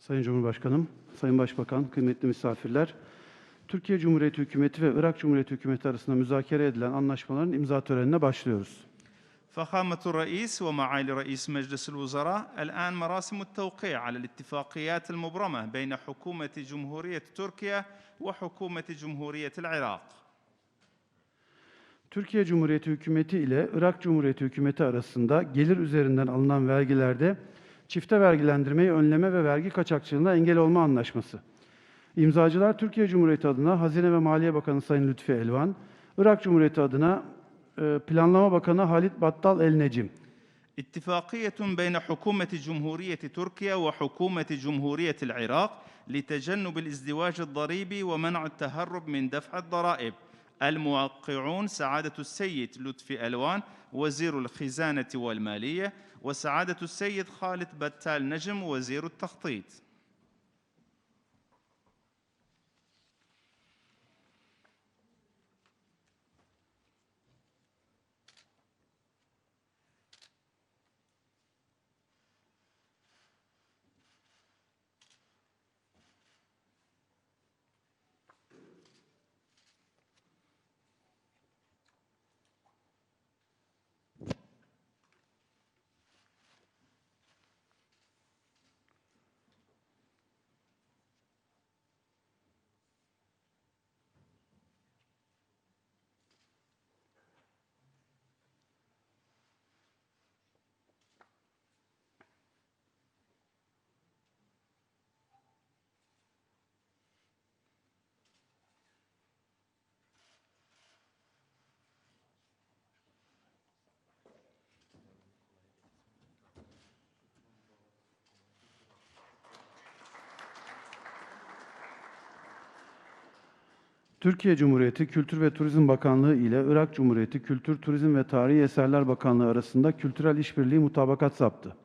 Sayın Cumhurbaşkanım, Sayın Başbakan, kıymetli misafirler, Türkiye Cumhuriyeti Hükümeti ve Irak Cumhuriyeti Hükümeti arasında müzakere edilen anlaşmaların imza törenine başlıyoruz. فخامة الرئيس ومعالي رئيس مجلس الوزراء الآن مراسم التوقيع على الاتفاقيات المبرمة بين حكومة جمهورية تركيا وحكومة جمهورية العراق. Türkiye Cumhuriyeti Hükümeti ile Irak Cumhuriyeti Hükümeti arasında gelir üzerinden alınan vergilerde çifte vergilendirmeyi önleme ve vergi kaçakçılığına engel olma anlaşması. İmzacılar Türkiye Cumhuriyeti adına Hazine ve Maliye Bakanı Sayın Lütfi Elvan, Irak Cumhuriyeti adına Planlama Bakanı Halit Battal El Necim. اتفاقية بين حكومة جمهورية تركيا وحكومة جمهورية العراق لتجنب الازدواج الضريبي ومنع التهرب من دفع الضرائب. الموقعون سعادة السيد لطفي ألوان وزير الخزانة والمالية وسعادة السيد خالد بتال نجم وزير التخطيط. Türkiye Cumhuriyeti Kültür ve Turizm Bakanlığı ile Irak Cumhuriyeti Kültür, Turizm ve Tarihi Eserler Bakanlığı arasında kültürel işbirliği mutabakat zaptı.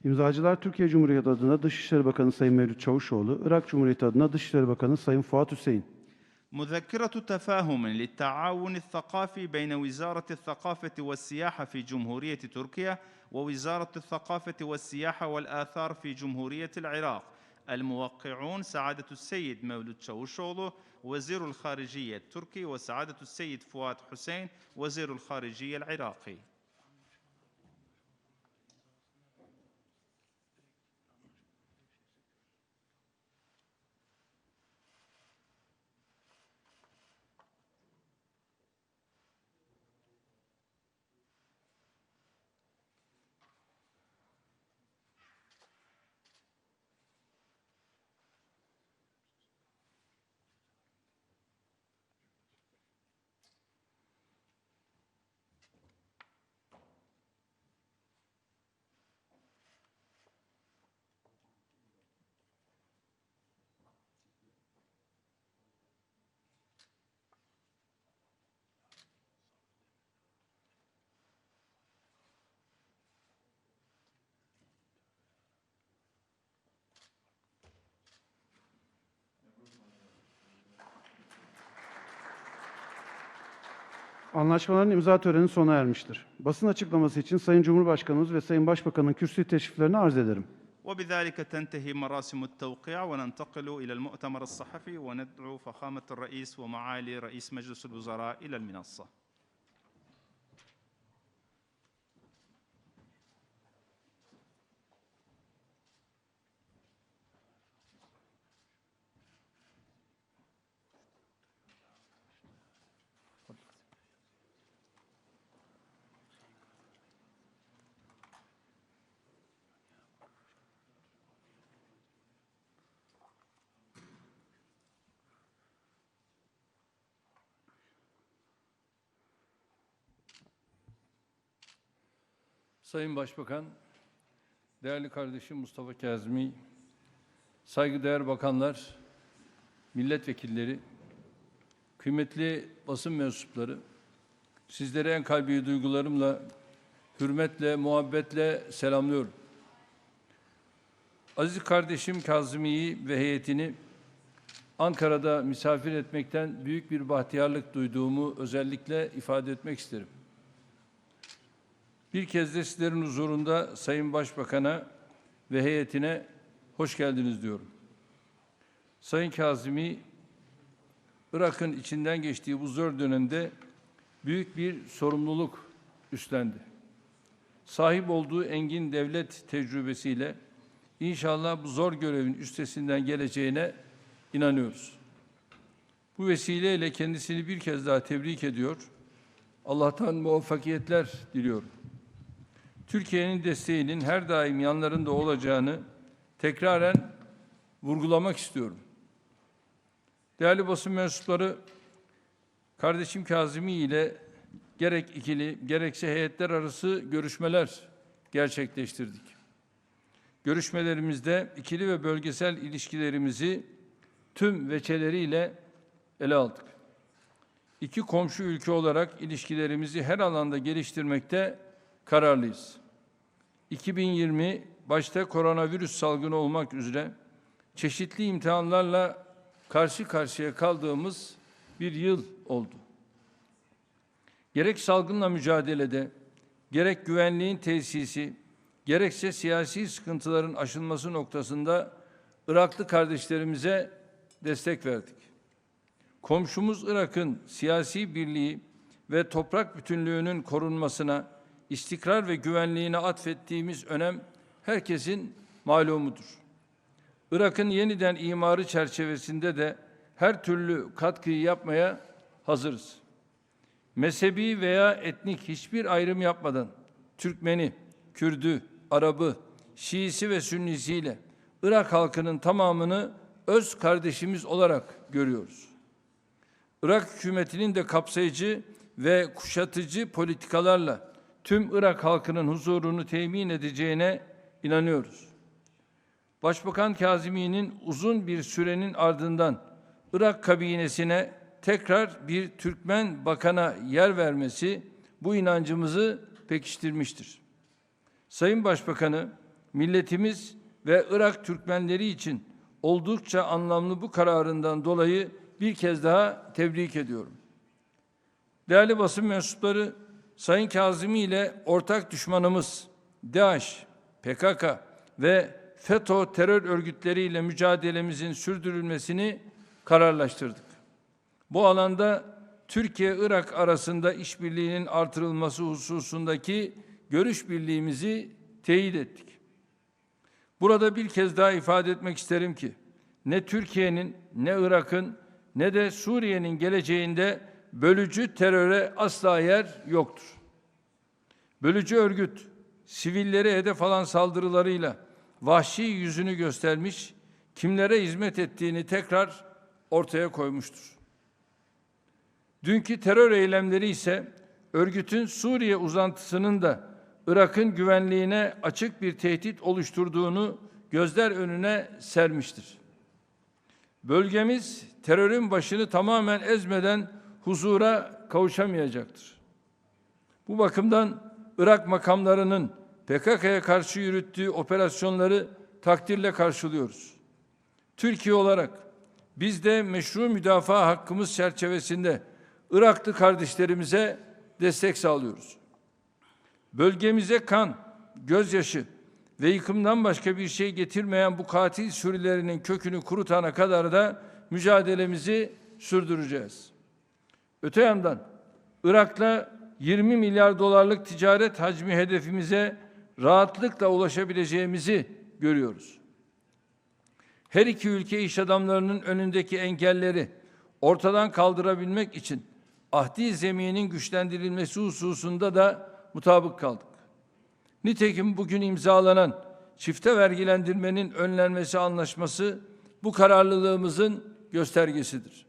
İmzacılar Türkiye Cumhuriyeti adına Dışişleri Bakanı Sayın Mevlüt Çavuşoğlu, Irak Cumhuriyeti adına Dışişleri Bakanı Sayın Fuat Hüseyin. مذكرة تفاهم للتعاون الثقافي بين وزارة الثقافة والسياحة في جمهورية تركيا ووزارة الثقافة والسياحة والآثار في جمهورية العراق. الموقعون سعادة السيد مولود çavuşoğlu وزير الخارجية التركي وسعادة السيد فؤاد حسين وزير الخارجية العراقي. Anlaşmaların imza töreni sona ermiştir. Basın açıklaması için Sayın Cumhurbaşkanımız ve Sayın Başbakan'ın kürsü teşriflerini arz ederim. وبذلك تنتهي مراسم التوقيع وننتقل إلى المؤتمر الصحفي وندعو فخامة الرئيس ومعالي رئيس مجلس الوزراء إلى المنصة. Sayın Başbakan, değerli kardeşim Mustafa Kazmi, saygıdeğer bakanlar, milletvekilleri, kıymetli basın mensupları, sizlere en kalbi duygularımla, hürmetle, muhabbetle selamlıyorum. Aziz kardeşim Kazmi'yi ve heyetini Ankara'da misafir etmekten büyük bir bahtiyarlık duyduğumu özellikle ifade etmek isterim. Bir kez de sizlerin huzurunda Sayın Başbakan'a ve heyetine hoş geldiniz diyorum. Sayın Kazımi, Irak'ın içinden geçtiği bu zor dönemde büyük bir sorumluluk üstlendi. Sahip olduğu engin devlet tecrübesiyle inşallah bu zor görevin üstesinden geleceğine inanıyoruz. Bu vesileyle kendisini bir kez daha tebrik ediyor. Allah'tan muvaffakiyetler diliyorum. Türkiye'nin desteğinin her daim yanlarında olacağını tekraren vurgulamak istiyorum. Değerli basın mensupları, kardeşim Kazımi ile gerek ikili gerekse heyetler arası görüşmeler gerçekleştirdik. Görüşmelerimizde ikili ve bölgesel ilişkilerimizi tüm veçeleriyle ele aldık. İki komşu ülke olarak ilişkilerimizi her alanda geliştirmekte kararlıyız. 2020 başta koronavirüs salgını olmak üzere çeşitli imtihanlarla karşı karşıya kaldığımız bir yıl oldu. Gerek salgınla mücadelede, gerek güvenliğin tesisi, gerekse siyasi sıkıntıların aşılması noktasında Iraklı kardeşlerimize destek verdik. Komşumuz Irak'ın siyasi birliği ve toprak bütünlüğünün korunmasına, istikrar ve güvenliğine atfettiğimiz önem herkesin malumudur. Irak'ın yeniden imarı çerçevesinde de her türlü katkıyı yapmaya hazırız. Mezhebi veya etnik hiçbir ayrım yapmadan Türkmeni, Kürdü, Arabı, Şiisi ve Sünnisiyle Irak halkının tamamını öz kardeşimiz olarak görüyoruz. Irak hükümetinin de kapsayıcı ve kuşatıcı politikalarla tüm Irak halkının huzurunu temin edeceğine inanıyoruz. Başbakan Kazımi'nin uzun bir sürenin ardından Irak kabinesine tekrar bir Türkmen bakana yer vermesi bu inancımızı pekiştirmiştir. Sayın Başbakanı, milletimiz ve Irak Türkmenleri için oldukça anlamlı bu kararından dolayı bir kez daha tebrik ediyorum. Değerli basın mensupları, Sayın Kazımi ile ortak düşmanımız DAEŞ, PKK ve FETÖ terör örgütleriyle mücadelemizin sürdürülmesini kararlaştırdık. Bu alanda Türkiye-Irak arasında işbirliğinin artırılması hususundaki görüş birliğimizi teyit ettik. Burada bir kez daha ifade etmek isterim ki ne Türkiye'nin, ne Irak'ın, ne de Suriye'nin geleceğinde bölücü teröre asla yer yoktur. Bölücü örgüt, sivillere hedef alan saldırılarıyla vahşi yüzünü göstermiş, kimlere hizmet ettiğini tekrar ortaya koymuştur. Dünkü terör eylemleri ise örgütün Suriye uzantısının da Irak'ın güvenliğine açık bir tehdit oluşturduğunu gözler önüne sermiştir. Bölgemiz terörün başını tamamen ezmeden huzura kavuşamayacaktır. Bu bakımdan Irak makamlarının PKK'ya karşı yürüttüğü operasyonları takdirle karşılıyoruz. Türkiye olarak biz de meşru müdafaa hakkımız çerçevesinde Iraklı kardeşlerimize destek sağlıyoruz. Bölgemize kan, gözyaşı ve yıkımdan başka bir şey getirmeyen bu katil sürülerinin kökünü kurutana kadar da mücadelemizi sürdüreceğiz. Öte yandan Irak'la 20 milyar dolarlık ticaret hacmi hedefimize rahatlıkla ulaşabileceğimizi görüyoruz. Her iki ülke iş adamlarının önündeki engelleri ortadan kaldırabilmek için ahdi zeminin güçlendirilmesi hususunda da mutabık kaldık. Nitekim bugün imzalanan çifte vergilendirmenin önlenmesi anlaşması bu kararlılığımızın göstergesidir.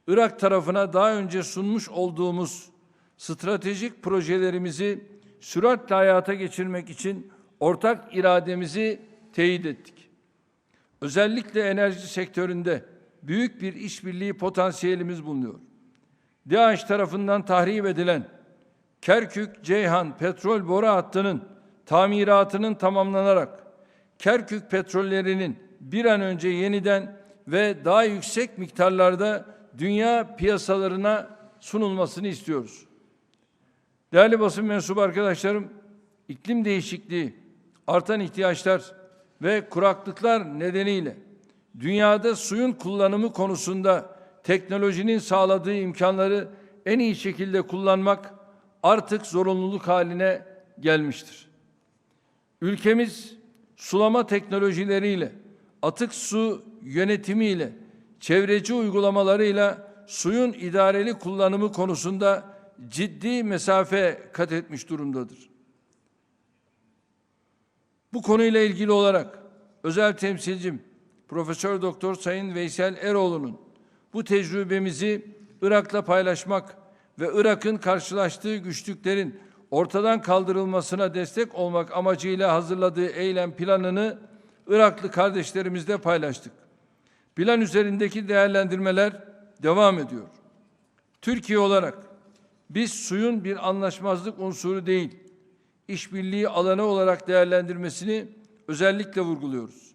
Irak tarafına daha önce sunmuş olduğumuz stratejik projelerimizi süratle hayata geçirmek için ortak irademizi teyit ettik. Özellikle enerji sektöründe büyük bir işbirliği potansiyelimiz bulunuyor. DAEŞ tarafından tahrip edilen Kerkük-Ceyhan petrol boru hattının tamiratının tamamlanarak Kerkük petrollerinin bir an önce yeniden ve daha yüksek miktarlarda dünya piyasalarına sunulmasını istiyoruz. Değerli basın mensubu arkadaşlarım, iklim değişikliği, artan ihtiyaçlar, ve kuraklıklar nedeniyle dünyada suyun kullanımı konusunda teknolojinin sağladığı imkanları en iyi şekilde kullanmak artık zorunluluk haline gelmiştir. Ülkemiz sulama teknolojileriyle, atık su yönetimiyle, çevreci uygulamalarıyla suyun idareli kullanımı konusunda ciddi mesafe kat etmiş durumdadır. Bu konuyla ilgili olarak özel temsilcim Profesör Doktor Sayın Veysel Eroğlu'nun bu tecrübemizi Irak'la paylaşmak ve Irak'ın karşılaştığı güçlüklerin ortadan kaldırılmasına destek olmak amacıyla hazırladığı eylem planını Iraklı kardeşlerimizle paylaştık. Plan üzerindeki değerlendirmeler devam ediyor. Türkiye olarak biz suyun bir anlaşmazlık unsuru değil, işbirliği alanı olarak değerlendirmesini özellikle vurguluyoruz.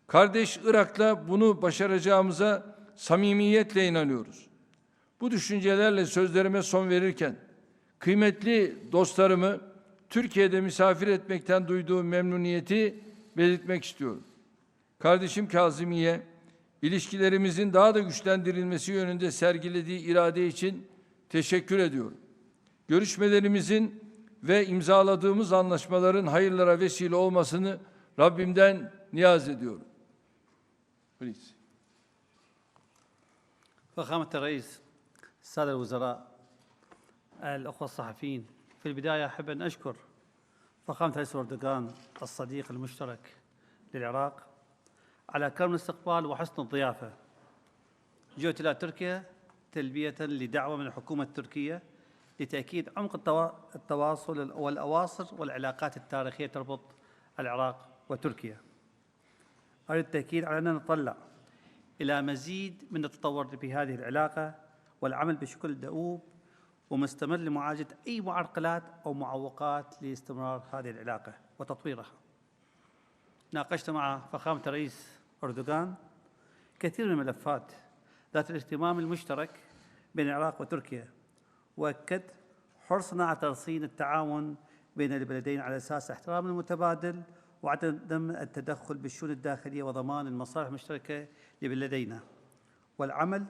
Kardeş Irak'la bunu başaracağımıza samimiyetle inanıyoruz. Bu düşüncelerle sözlerime son verirken kıymetli dostlarımı Türkiye'de misafir etmekten duyduğum memnuniyeti belirtmek istiyorum. Kardeşim Kazımiye, ilişkilerimizin daha da güçlendirilmesi yönünde sergilediği irade için teşekkür ediyorum. Görüşmelerimizin ve imzaladığımız anlaşmaların hayırlara vesile olmasını Rabbimden niyaz ediyorum. Please. فخامة الرئيس، السادة الوزراء، الأخوة الصحفيين، في البداية أحب أن أشكر فخامة الرئيس أردوغان الصديق المشترك للعراق على كرم الاستقبال وحسن الضيافة. جئت إلى تركيا تلبية لدعوة من الحكومة التركية لتأكيد عمق التواصل والأواصر والعلاقات التاريخية تربط العراق وتركيا. أريد التأكيد على أننا نتطلع إلى مزيد من التطور في هذه العلاقة والعمل بشكل دؤوب ومستمر لمعالجة أي معرقلات أو معوقات لاستمرار هذه العلاقة وتطويرها. ناقشت مع فخامة الرئيس أردوغان كثير من الملفات ذات الاهتمام المشترك بين العراق وتركيا، وأكد حرصنا على ترسيم التعاون بين البلدين على أساس احترام المتبادل وعدم التدخل بالشؤون الداخلية وضمان المصالح المشتركة لبلدينا، والعمل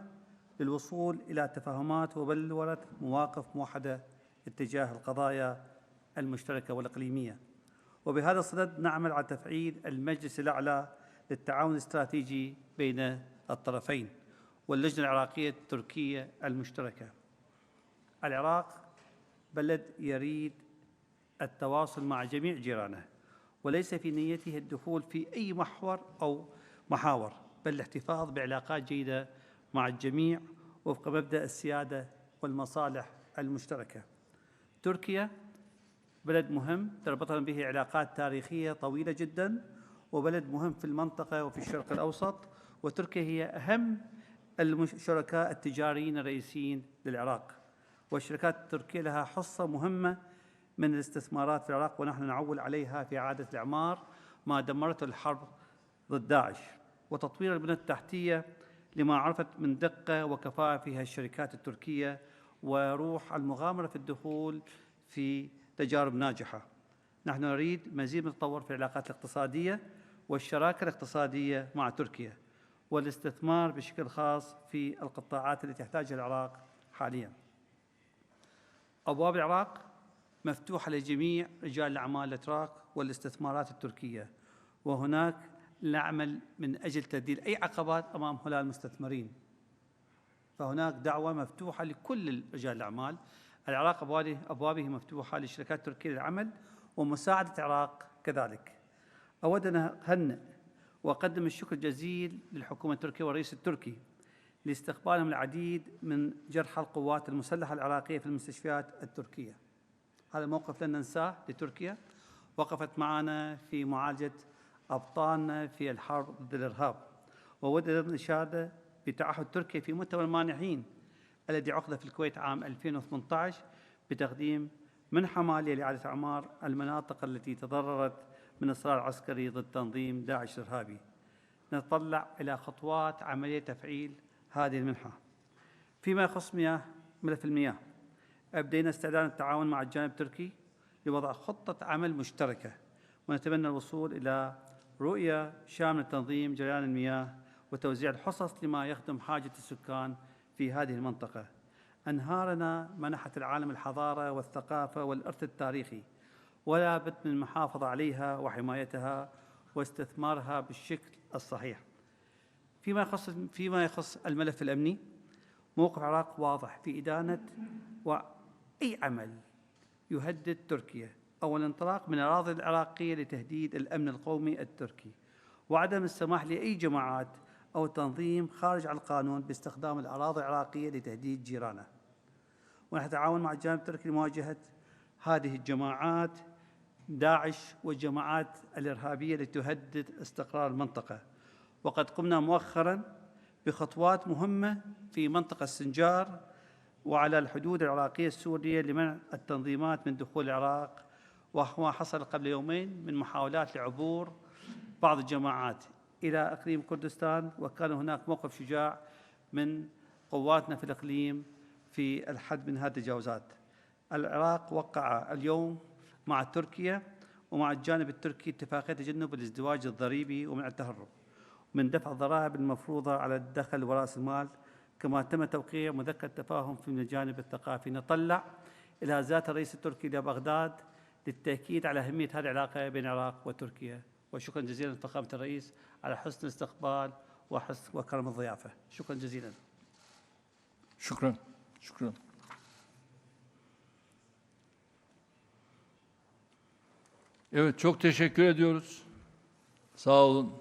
للوصول إلى تفاهمات وبلورة مواقف موحدة اتجاه القضايا المشتركة والإقليمية. وبهذا الصدد نعمل على تفعيل المجلس الأعلى للتعاون الاستراتيجي بين الطرفين واللجنة العراقية التركية المشتركة. العراق بلد يريد التواصل مع جميع جيرانه، وليس في نيته الدخول في أي محور أو محاور، بل الاحتفاظ بعلاقات جيدة مع الجميع وفق مبدأ السيادة والمصالح المشتركة. تركيا بلد مهم تربطنا به علاقات تاريخية طويلة جدا، وبلد مهم في المنطقة وفي الشرق الأوسط، وتركيا هي أهم الشركاء التجاريين الرئيسيين للعراق، والشركات التركية لها حصة مهمة من الاستثمارات في العراق، ونحن نعول عليها في إعادة الإعمار ما دمرته الحرب ضد داعش وتطوير البنى التحتية لما عرفت من دقة وكفاءة فيها الشركات التركية وروح المغامرة في الدخول في تجارب ناجحة. نحن نريد مزيد من التطور في العلاقات الاقتصادية والشراكة الاقتصادية مع تركيا والاستثمار بشكل خاص في القطاعات التي يحتاجها العراق حاليا. أبواب العراق مفتوحة لجميع رجال الأعمال الأتراك والاستثمارات التركية، وهناك نعمل من أجل تذليل أي عقبات أمام هؤلاء المستثمرين. فهناك دعوة مفتوحة لكل رجال الأعمال. العراق أبوابه مفتوحة للشركات التركية للعمل ومساعدة العراق كذلك. أود أن أهنئ وأقدم الشكر الجزيل للحكومة التركية والرئيس التركي لاستقبالهم العديد من جرحى القوات المسلحة العراقية في المستشفيات التركية. هذا موقف لن ننساه لتركيا، وقفت معنا في معالجة أبطالنا في الحرب ضد الإرهاب. وود الإشادة بتعهد تركيا في مؤتمر المانحين الذي عقد في الكويت عام 2018 بتقديم منحة مالية لإعادة إعمار المناطق التي تضررت من الصراع العسكري ضد تنظيم داعش الإرهابي. نتطلع إلى خطوات عملية تفعيل هذه المنحة. فيما يخص ملف المياه، أبدينا استعداد التعاون مع الجانب التركي لوضع خطة عمل مشتركة، ونتمنى الوصول إلى رؤية شاملة لتنظيم جريان المياه وتوزيع الحصص لما يخدم حاجة السكان في هذه المنطقة. أنهارنا منحت العالم الحضارة والثقافة والإرث التاريخي، ولا بد من المحافظة عليها وحمايتها واستثمارها بالشكل الصحيح. فيما يخص الملف الأمني، موقف العراق واضح في إدانة وأي عمل يهدد تركيا أو الانطلاق من الأراضي العراقية لتهديد الأمن القومي التركي، وعدم السماح لأي جماعات أو تنظيم خارج عن القانون باستخدام الأراضي العراقية لتهديد جيرانه. ونتعاون مع الجانب التركي لمواجهة هذه الجماعات داعش والجماعات الإرهابية التي تهدد استقرار المنطقة. وقد قمنا مؤخراً بخطوات مهمة في منطقة السنجار وعلى الحدود العراقية السورية لمنع التنظيمات من دخول العراق، وهو حصل قبل يومين من محاولات لعبور بعض الجماعات إلى إقليم كردستان، وكان هناك موقف شجاع من قواتنا في الإقليم في الحد من هذه التجاوزات. العراق وقع اليوم مع تركيا ومع الجانب التركي اتفاقية تجنب الازدواج الضريبي ومنع التهرب من دفع الضرائب المفروضة على الدخل ورأس المال، كما تم توقيع مذكرة تفاهم في الجانب الثقافي. نطلع إلى زيارة الرئيس التركي إلى بغداد للتأكيد على أهمية هذه العلاقة بين العراق وتركيا. وشكرا جزيلا لفخامة الرئيس على حسن الاستقبال وحسن وكرم الضيافة. شكرا جزيلا. Şükran. Şükran. Evet, çok teşekkür ediyoruz. Sağ olun.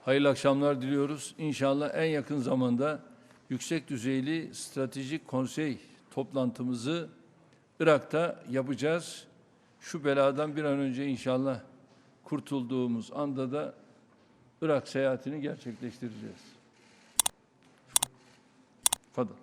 Hayırlı akşamlar diliyoruz. İnşallah en yakın zamanda yüksek düzeyli stratejik konsey toplantımızı Irak'ta yapacağız. Şu beladan bir an önce inşallah kurtulduğumuz anda da Irak seyahatini gerçekleştireceğiz. Fadıl.